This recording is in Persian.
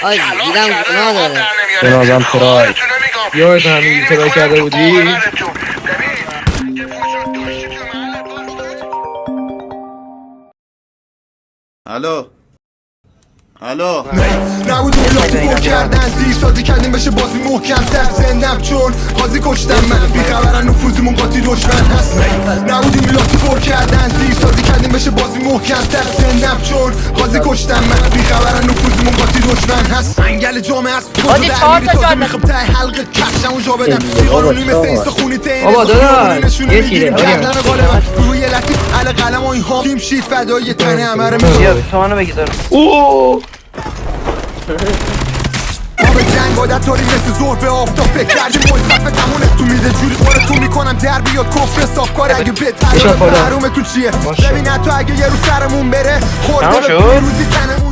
آی دیدم گناه داره. جنازم ترای یادت همین ترای کرده بودی؟ الو الو نبودیم لاتی پر کردن زیر سازی کردیم بشه بازی محکم تر زندم چون قاضی کشتم من بیخبرن نفوذیمون قاطی دشمن هست نبودیم لاتی پر کردن زیر سازی کردیم بشه بازی محکم تر زندم چون قاضی کشتم من بیخبرن نفوذیمون قاطی دشمن هست انگل جامعه است حاجی 4 تا جا میخوام ته حلقه کفشمو جا بدم بیقانونی مثل این سخونی تینه بابا داداش یه تیره گردن غالبا روی لطیف علی قلم و اینها تیم شید فدای تن همه رو بیا تو منو بگذار. اوه ما به جنگ عادت داریم مثل زور به آفتاب فکر کردیم ملتفه تمونه تو میده جوری تو میکنم در بیاد کفر صافکار اگه بهتر محروم تو چیه ببین تو اگه یه رو سرمون بره خورده به روزی تنمون